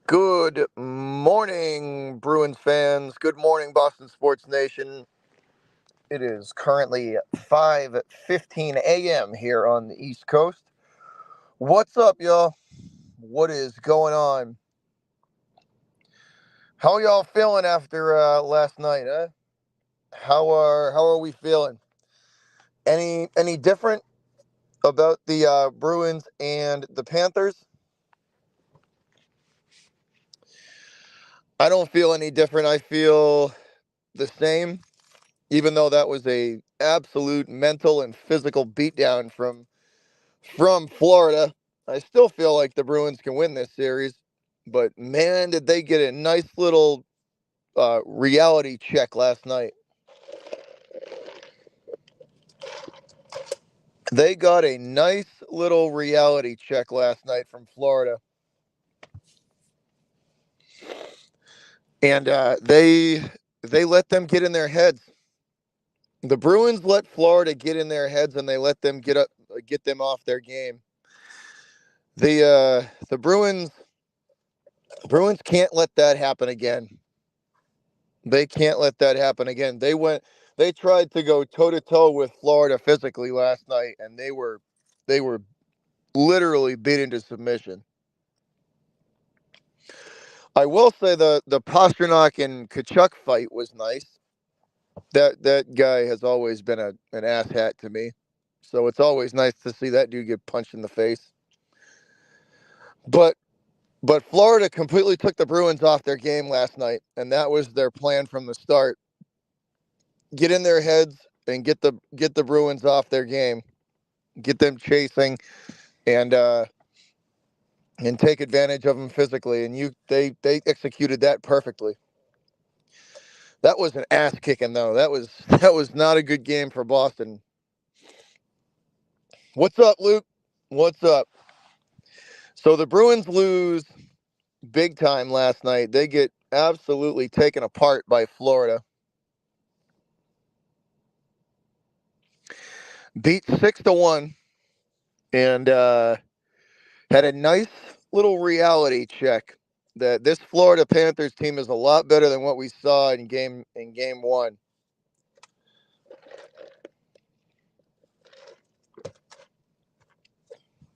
Good morning, Bruins fans. Good morning, Boston Sports Nation. It is currently 5:15 a.m. here on the East Coast. What's up, y'all? What is going on? How are y'all feeling after last night, huh? How are we feeling? Any different about the Bruins and the Panthers? I don't feel any different. I feel the same. Even though that was a absolute mental and physical beatdown from Florida, I still feel like the Bruins can win this series. But man, did they get a nice little reality check last night. They got a nice little reality check last night from Florida. And they let them get in their heads. The Bruins let Florida get in their heads, and they let them get them off their game. The Bruins can't let that happen again. They can't let that happen again. They tried to go toe to toe with Florida physically last night, and they were literally beat into submission. I will say the Pasternak and Kachuk fight was nice. That guy has always been an asshat to me, so it's always nice to see that dude get punched in the face. But but Florida completely took the Bruins off their game last night, and that was their plan from the start. Get in their heads and get the Bruins off their game, get them chasing, and take advantage of them physically. And they executed that perfectly. That was an ass kicking though. That was not a good game for Boston. What's up, Luke? What's up? So the Bruins lose big time last night. They get absolutely taken apart by Florida. Beat 6-1, and had a nice little reality check that this Florida Panthers team is a lot better than what we saw in game one.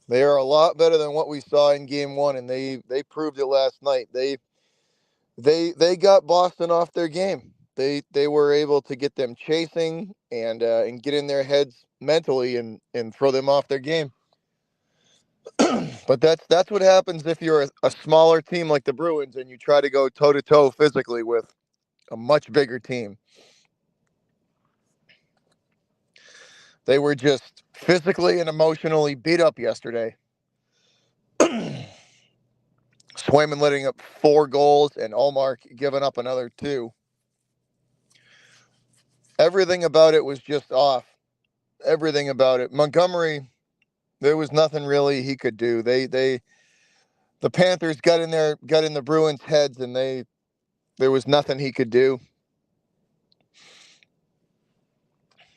They are a lot better than what we saw in game one, and they proved it last night. They got Boston off their game. They were able to get them chasing and get in their heads mentally and throw them off their game. But that's what happens if you're a smaller team like the Bruins and you try to go toe to toe physically with a much bigger team. They were just physically and emotionally beat up yesterday. Swayman letting up 4 goals and Olmark giving up another 2. Everything about it was just off. Everything about it. Montgomery, there was nothing really he could do. The Panthers got in the Bruins' heads, and there was nothing he could do.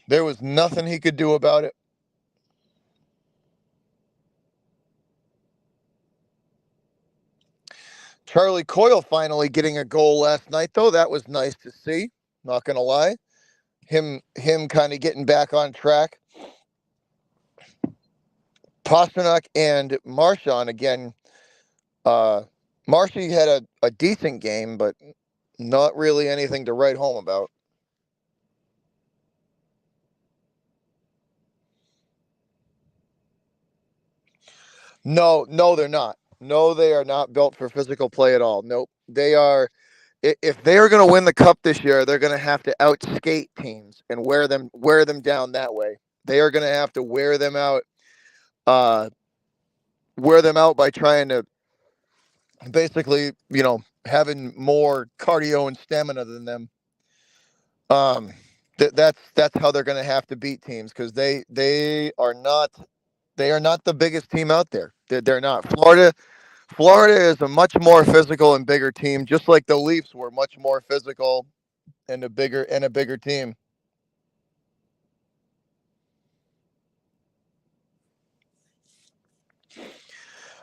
There was nothing he could do about it. Charlie Coyle finally getting a goal last night, though. That was nice to see. Not gonna lie, him kind of getting back on track. Pasternak and Marchand again. Marshy had a decent game, but not really anything to write home about. No, they're not. No, they are not built for physical play at all. Nope. They are. If they are going to win the cup this year, they're going to have to outskate teams and wear them down that way. They are going to have to uh, wear them out by trying to basically, having more cardio and stamina than them. Um, that's how they're going to have to beat teams because they are not the biggest team out there. They're not. Florida is a much more physical and bigger team, just like the Leafs were much more physical and a bigger team.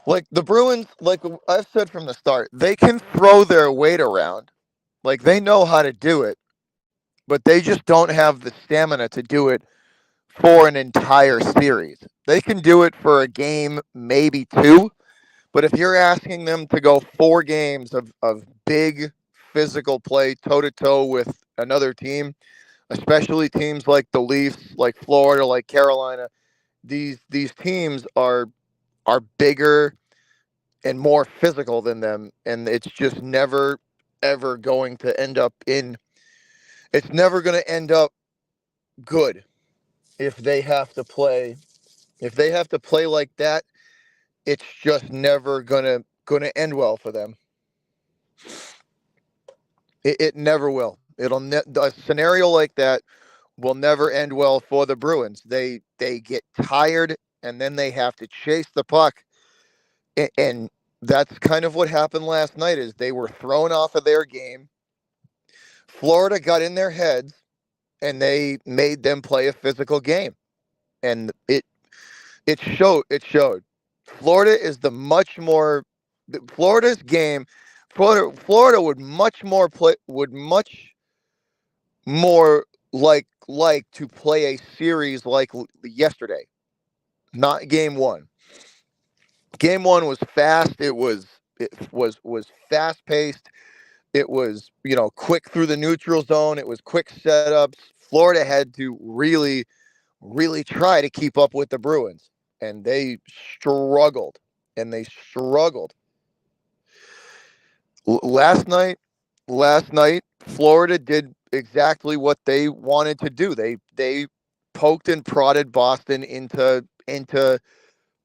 Like the Bruins, like I've said from the start, they can throw their weight around. Like they know how to do it, but they just don't have the stamina to do it for an entire series. They can do it for a game, maybe two, but if you're asking them to go 4 games of big physical play toe to toe with another team, especially teams like the Leafs, like Florida, like Carolina, these teams are bigger and more physical than them, and it's just never ever going to end up in. It's never going to end up good if they have to play. If they have to play like that, it's just never gonna end well for them. It never will. A scenario like that will never end well for the Bruins. They get tired and then they have to chase the puck, and that's kind of what happened last night. Is they were thrown off of their game. Florida got in their heads and they made them play a physical game, and it showed. It showed. Florida is the much more Florida's game. Florida would much more like to play a series like yesterday, not game one. Game one was fast. It was fast paced. It was quick through the neutral zone. It was quick setups. Florida had to really try to keep up with the Bruins, and they struggled. And they struggled. Last night, Florida did exactly what they wanted to do. They poked and prodded Boston into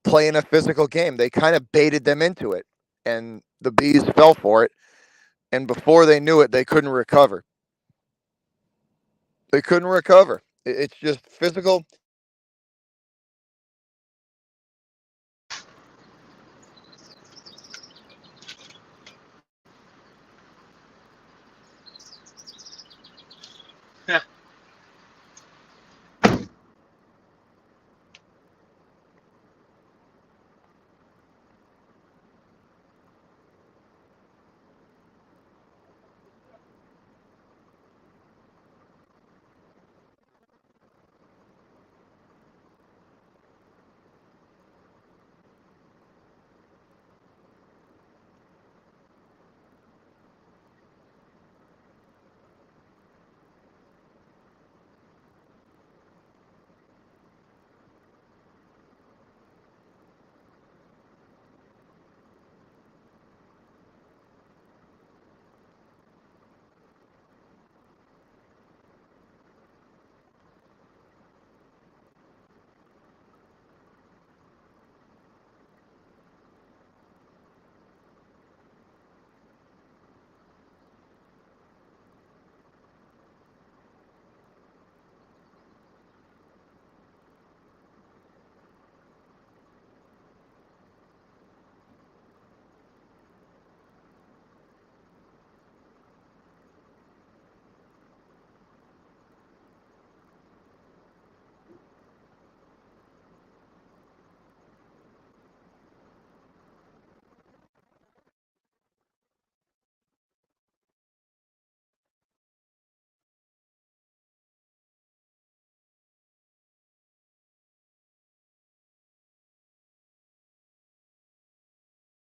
playing a physical game. They kind of baited them into it, and the Bees fell for it. And before they knew it, they couldn't recover. They couldn't recover. It's just physical.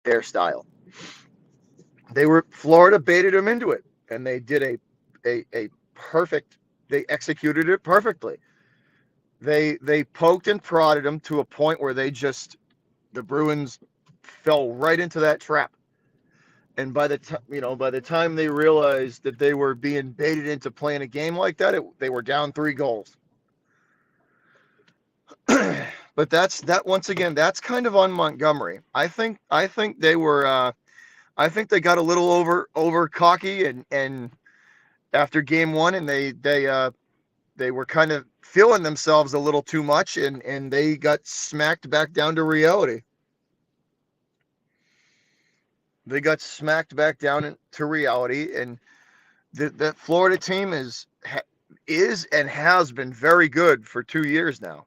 Their style. Florida baited them into it, and they did a perfect. They executed it perfectly. They poked and prodded them to a point where the Bruins fell right into that trap. And by the time they realized that they were being baited into playing a game like that, they were down 3 goals. But that once again, that's kind of on Montgomery. I think they were. I think they got a little over cocky and after game one, and they were kind of feeling themselves a little too much, and they got smacked back down to reality. They got smacked back down to reality, and the Florida team is and has been very good for 2 years now.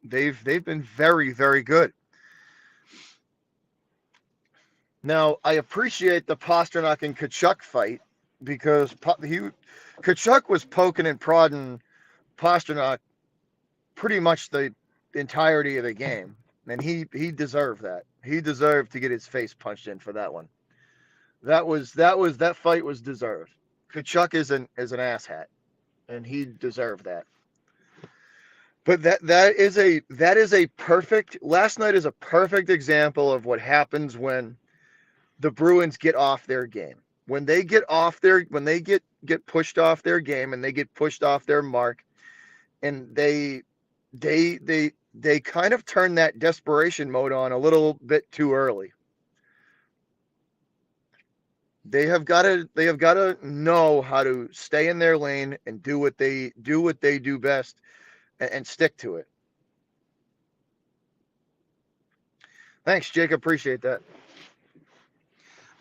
They've been very good. Now, I appreciate the Pasternak and Kachuk fight because Kachuk was poking and prodding Pasternak pretty much the entirety of the game, and he deserved that. He deserved to get his face punched in for that one. That fight was deserved. Kachuk is an asshat, and he deserved that. But that is a perfect. Last night is a perfect example of what happens when the Bruins get off their game. When they get pushed off their game and they get pushed off their mark, and they kind of turn that desperation mode on a little bit too early. They have got to know how to stay in their lane and do what they do best, and stick to it. Thanks, Jake. Appreciate that.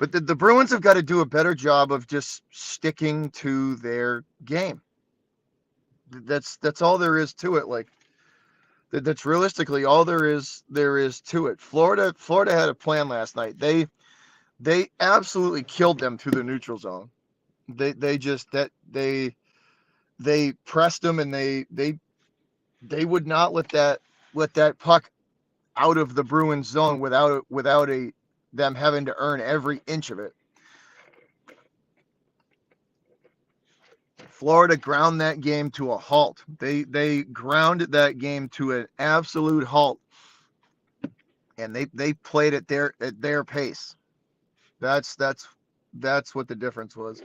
But the Bruins have got to do a better job of just sticking to their game. That's all there is to it. Like that's realistically all there is to it. Florida had a plan last night. They absolutely killed them through the neutral zone. They pressed them, and they would not let that puck out of the Bruins zone without them having to earn every inch of it. Florida ground that game to a halt. They grounded that game to an absolute halt, and they played at their pace. That's what the difference was.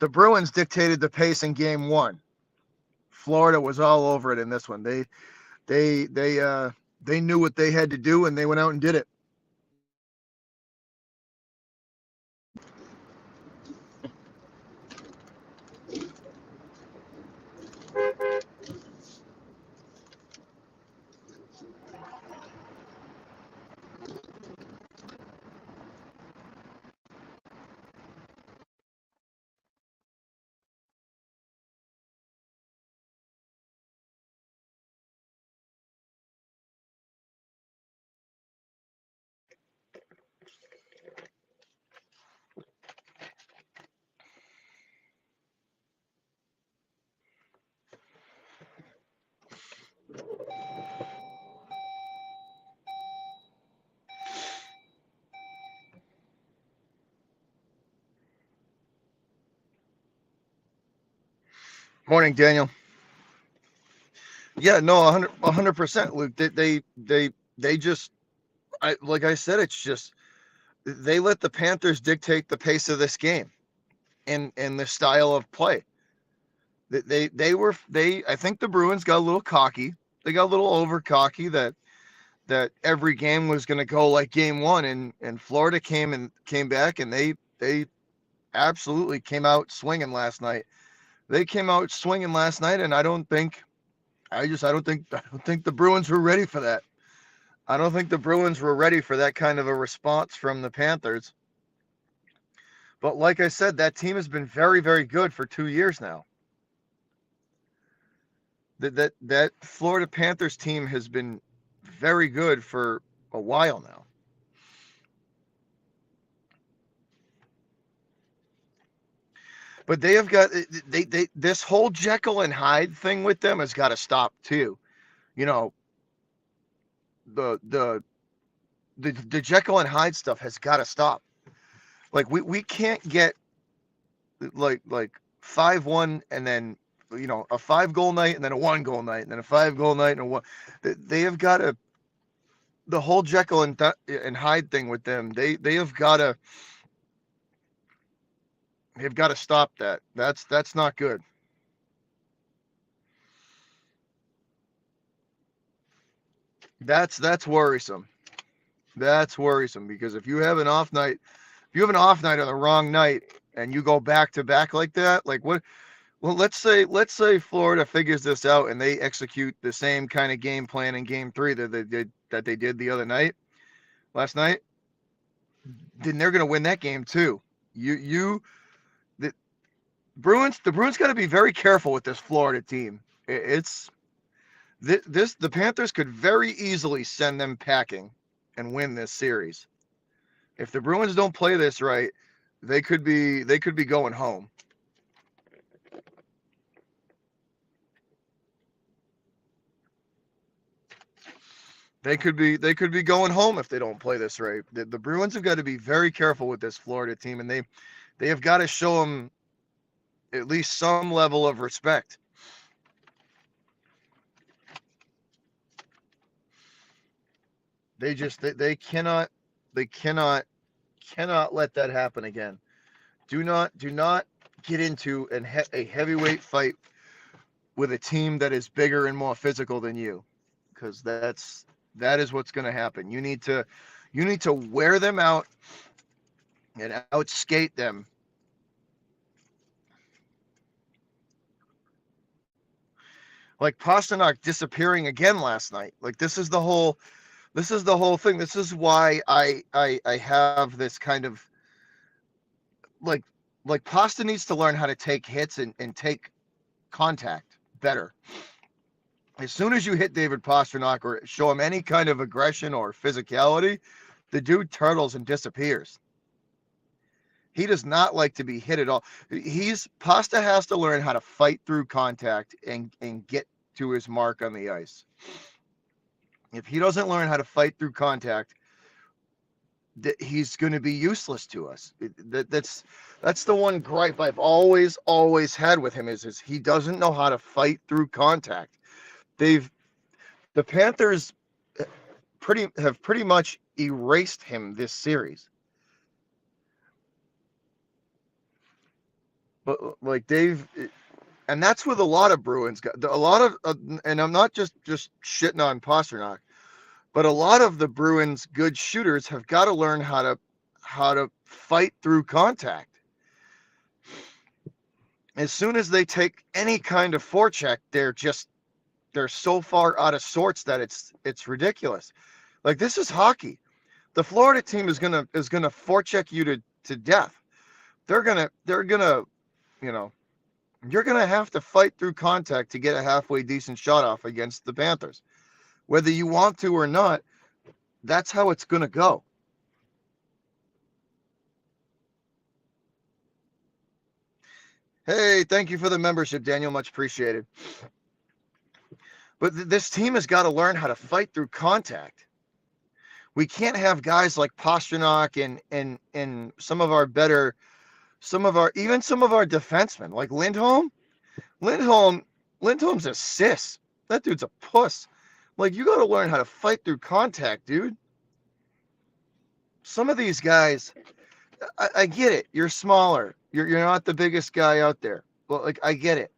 The Bruins dictated the pace in game one. Florida was all over it in this one. They knew what they had to do, and they went out and did it. Morning, Daniel. Yeah, no, 100%, Luke. They just, like I said, it's just they let the Panthers dictate the pace of this game, and the style of play. I think the Bruins got a little cocky. They got a little over cocky that every game was going to go like game one, and Florida came back, and they absolutely came out swinging last night. They came out swinging last night, and I don't think the Bruins were ready for that. I don't think the Bruins were ready for that kind of a response from the Panthers. But like I said, that team has been very, very good for 2 years now. That Florida Panthers team has been very good for a while now. But they have got this whole Jekyll and Hyde thing with them has got to stop too. You know, the Jekyll and Hyde stuff has got to stop. Like we can't get like 5-1 and then a 5-goal night and then a 1-goal night and then a 5-goal night and a one. They have got to, the whole Jekyll and Hyde thing with them. They have got to. They've got to stop that. That's not good. That's worrisome. That's worrisome because if you have an off night on the wrong night and you go back to back like that, like what? Well, let's say Florida figures this out and they execute the same kind of game plan in game 3 that they did the other night, last night. Then they're going to win that game too. The Bruins got to be very careful with this Florida team. The Panthers could very easily send them packing and win this series. If the Bruins don't play this right, they could be going home. They could be going home if they don't play this right. The Bruins have got to be very careful with this Florida team, and they have got to show them at least some level of respect. They cannot let that happen again. Do not get into a heavyweight fight with a team that is bigger and more physical than you, because that is what's going to happen. You need to wear them out and outskate them. Like Pastrnak disappearing again last night. Like this is the whole thing. This is why I have this kind of like Pasta needs to learn how to take hits and take contact better. As soon as you hit David Pastrnak or show him any kind of aggression or physicality, the dude turtles and disappears. He does not like to be hit at all. Pasta has to learn how to fight through contact and get to his mark on the ice. If he doesn't learn how to fight through contact, he's going to be useless to us. That's the one gripe I've always had with him is he doesn't know how to fight through contact. The Panthers have pretty much erased him this series. But like Dave, and that's with a lot of Bruins guys. A lot of, and I'm not just shitting on Pastrnak, but a lot of the Bruins good shooters have got to learn how to fight through contact. As soon as they take any kind of forecheck, they're so far out of sorts that it's ridiculous. Like this is hockey. The Florida team is gonna forecheck you to death. They're gonna you're gonna have to fight through contact to get a halfway decent shot off against the Panthers. Whether you want to or not, that's how it's gonna go. Hey, thank you for the membership, Daniel. Much appreciated. But this team has got to learn how to fight through contact. We can't have guys like Pastrnak and some of our defensemen like Lindholm. Lindholm's a sis. That dude's a puss. Like you got to learn how to fight through contact, dude. Some of these guys, I get it. You're smaller. You're not the biggest guy out there. Well, like I get it.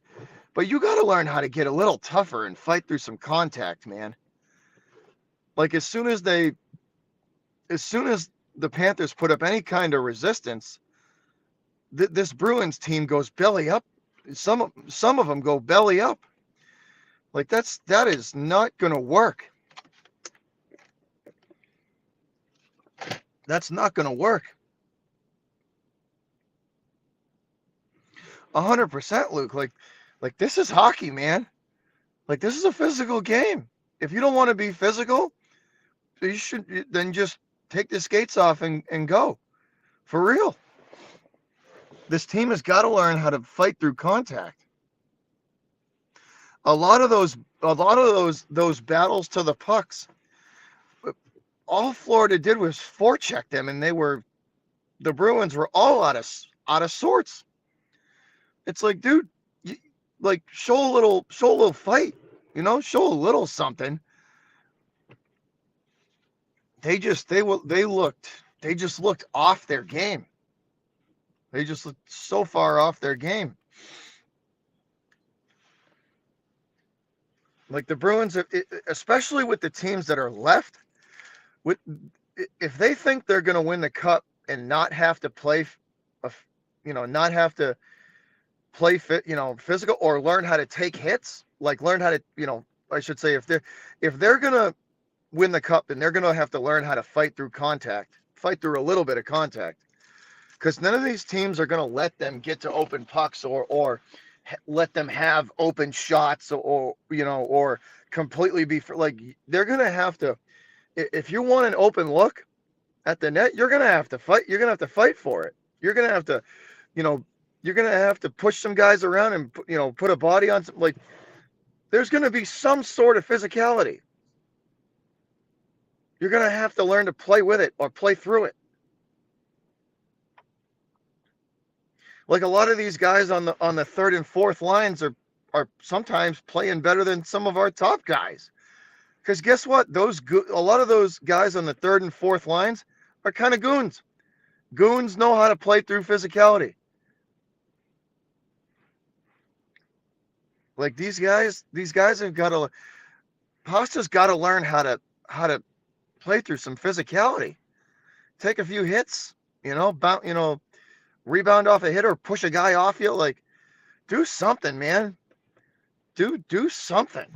But you got to learn how to get a little tougher and fight through some contact, man. Like as soon as the Panthers put up any kind of resistance, this Bruins team goes belly up. Some of them go belly up. Like that is not going to work. That's not going to work. 100%, Luke. Like this is hockey, man. Like this is a physical game. If you don't want to be physical, you should then just take the skates off and go. For real. This team has got to learn how to fight through contact. A lot of those battles to the pucks, all Florida did was forecheck them, and the Bruins were all out of sorts. It's like, dude, like show a little fight, show a little something. They just looked off their game. They just looked so far off their game. Like the Bruins, especially with the teams that are left, if they think they're going to win the cup and not have to play, not have to play fit, physical, or learn how to take hits, like learn how to, I should say, if they're going to win the cup, then they're going to have to learn how to fight through a little bit of contact. Because none of these teams are going to let them get to open pucks or let them have open shots or completely be like, they're going to have to, if you want an open look, at the net, you're gonna have to fight. You're gonna have to fight for it. You're gonna have to, you know, you're gonna have to push some guys around and put a body on some. Like there's gonna be some sort of physicality. You're gonna have to learn to play with it or play through it. Like a lot of these guys on the third and fourth lines are sometimes playing better than some of our top guys. Because guess what? A lot of those guys on the third and fourth lines are kind of goons. Goons know how to play through physicality. Like these guys have got to. Pasta's got to learn how to play through some physicality. Take a few hits, rebound off a hit or push a guy off you. Like, do something, man. Do something.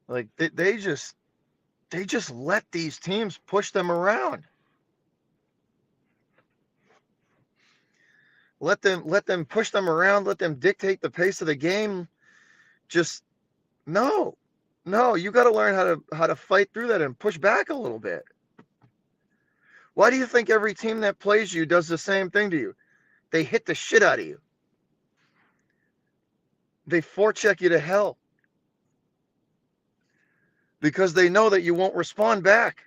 Like they just let these teams push them around. Let them push them around. Let them dictate the pace of the game. Just no, you got to learn how to fight through that and push back a little bit. Why do you think every team that plays you does the same thing to you? They hit the shit out of you. They forecheck you to hell because they know that you won't respond back.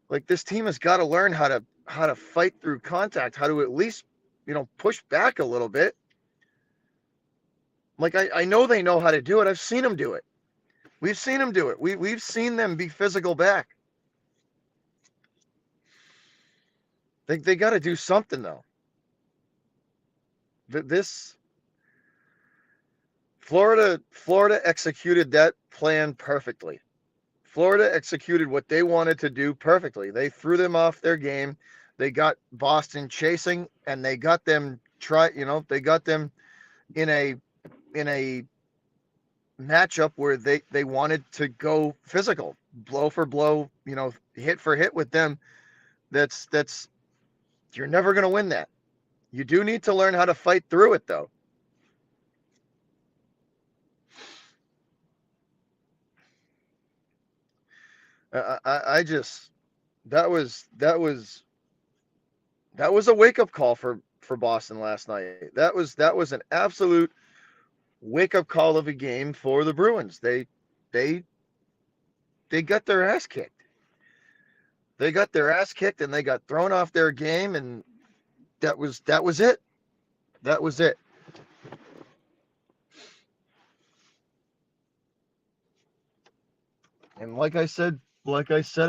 Like this team has got to learn how to fight through contact, how to at least, push back a little bit. Like I know they know how to do it. I've seen them do it. We've seen them do it. We've seen them be physical back. They got to do something though. This Florida executed that plan perfectly. Florida executed what they wanted to do perfectly. They threw them off their game. They got Boston chasing, and they got them they got them in a matchup where they wanted to go physical, blow for blow, hit for hit with them. That's you're never going to win that. You do need to learn how to fight through it though. I just that was a wake up call for Boston last night. That was an absolute wake up call of a game for the Bruins. They they got their ass kicked. They got their ass kicked and they got thrown off their game, and that was it. That was it. And like I said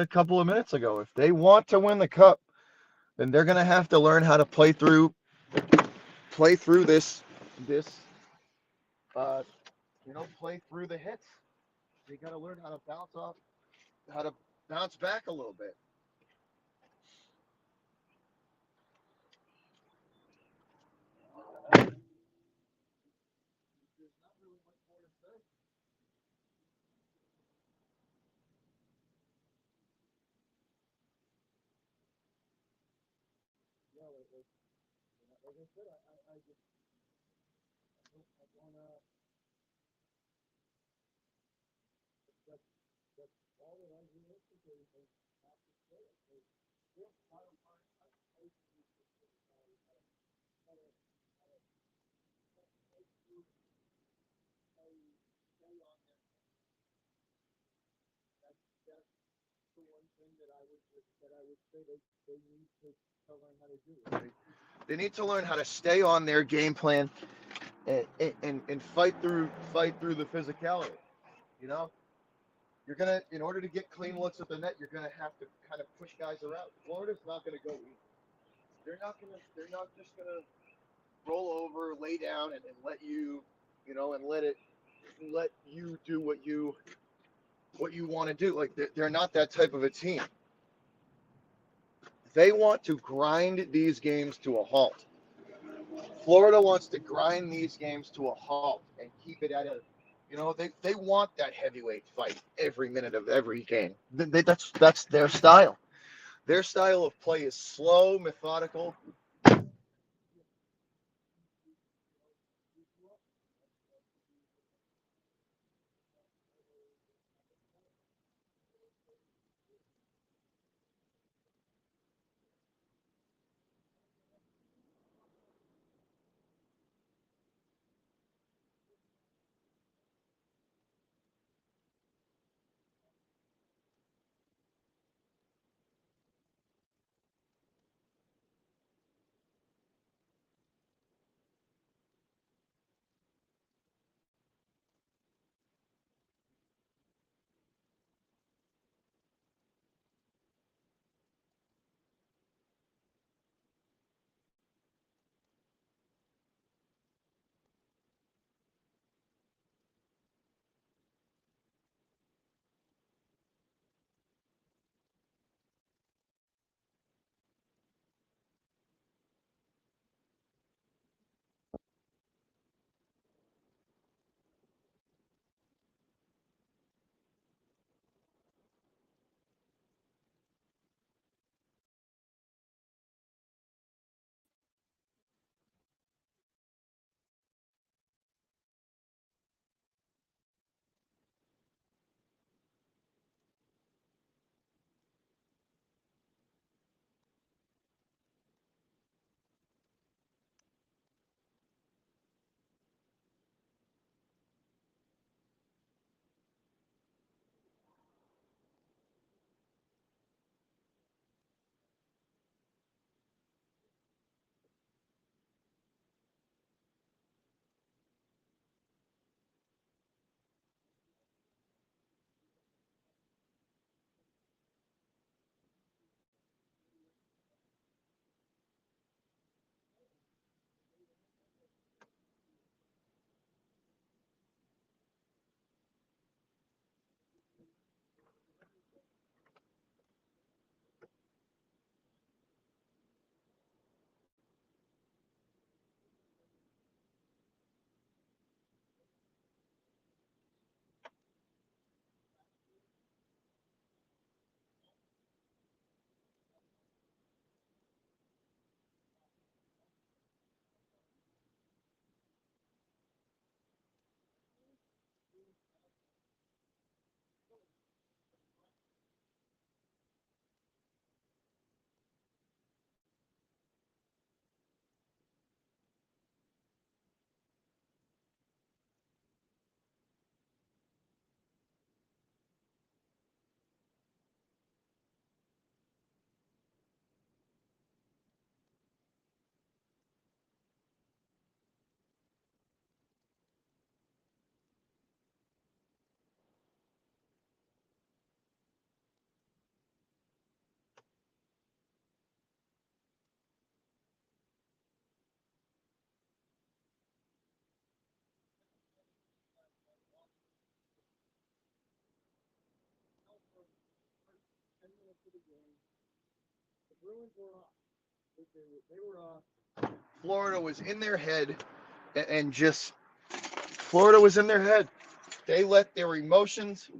a couple of minutes ago, if they want to win the cup, then they're gonna have to learn how to play through this uh play through the hits. They got to learn how to bounce back a little bit. Yeah, like I said, I just I don't that's that's all that I realistically have to say. Yes, how to learn how to play through how to play through how to stay on their that's the one thing that I would say they need to learn how to do. They need to learn how to stay on their game plan and fight through the physicality. You know, you're gonna in order to get clean looks at the net, you're gonna have to kind of push guys around. Florida's not gonna go easy. They're not just gonna roll over, lay down, and let you, and let you do what you want to do. Like they're not that type of a team. They want to grind these games to a halt. Florida wants to grind these games to a halt and keep it at they want that heavyweight fight every minute of every game. That's their style. Their style of play is slow, methodical. Florida was in their head, and just Florida was in their head. They let their emotions.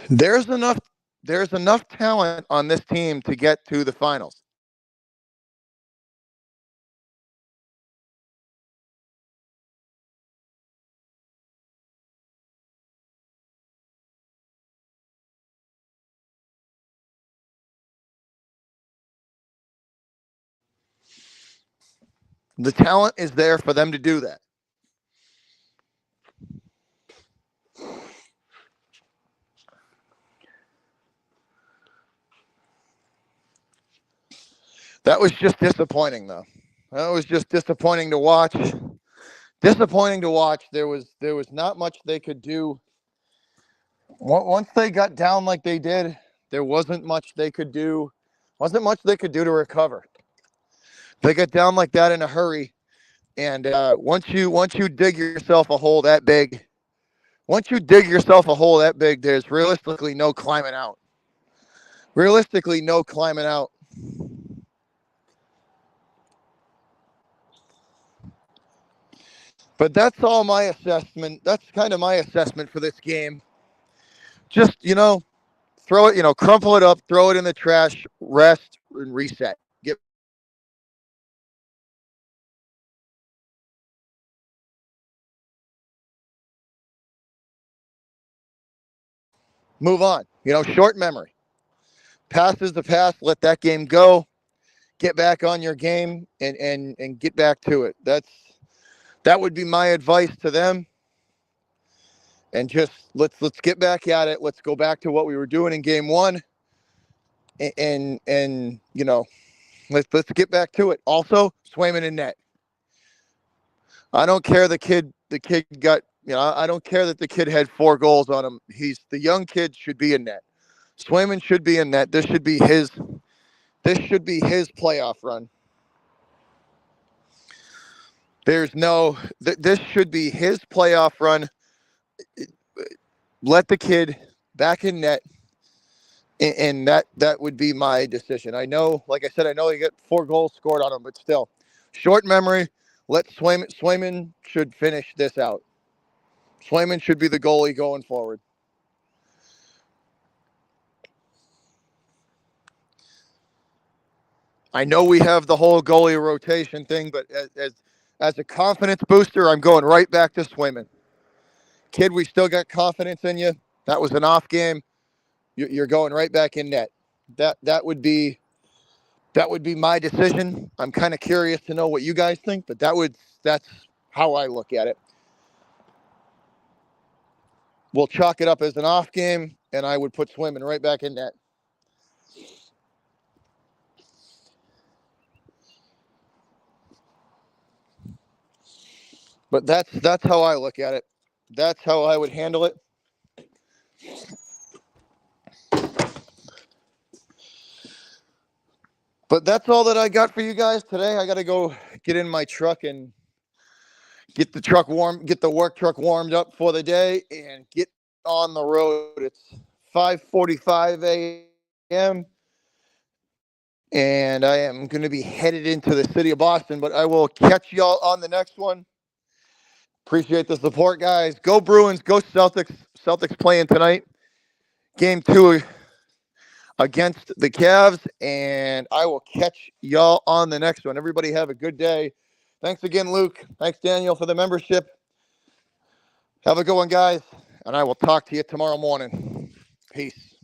There's enough. There's enough talent on this team to get to the finals. The talent is there for them to do that. That was just disappointing, though. That was just disappointing to watch. Disappointing to watch. There was not much they could do. Once they got down like they did, there wasn't much they could do. Wasn't much they could do to recover. They got down like that in a hurry, and once you dig yourself a hole that big, once you dig yourself a hole that big, there's realistically no climbing out. Realistically, no climbing out. But that's all my assessment. That's kind of my assessment for this game. Just, throw it, crumple it up, throw it in the trash, rest, and reset. Get Move on. Short memory. Past is the past. Let that game go. Get back on your game and get back to it. That would be my advice to them. And just let's get back at it. Let's go back to what we were doing in game one. And let's get back to it. Also, Swayman in net. I don't care the kid got, I don't care that the kid had 4 goals on him. The young kid should be in net. Swayman should be in net. This should be his playoff run. This should be his playoff run. Let the kid back in net, and that would be my decision. I know, like I said, I know he got 4 goals scored on him, but still, short memory. Let Swayman should finish this out. Swayman should be the goalie going forward. I know we have the whole goalie rotation thing, but as a confidence booster, I'm going right back to Swayman. Kid, we still got confidence in you. That was an off game. You're going right back in net. That would be my decision. I'm kind of curious to know what you guys think, but that's how I look at it. We'll chalk it up as an off game, and I would put Swayman right back in net. But that's how I look at it. That's how I would handle it. But that's all that I got for you guys today. I got to go get in my truck and get the work truck warmed up for the day, and get on the road. It's 5:45 a.m. and I am going to be headed into the city of Boston, but I will catch y'all on the next one. Appreciate the support, guys. Go Bruins. Go Celtics. Celtics playing tonight. Game 2 against the Cavs, and I will catch y'all on the next one. Everybody have a good day. Thanks again, Luke. Thanks, Daniel, for the membership. Have a good one, guys, and I will talk to you tomorrow morning. Peace.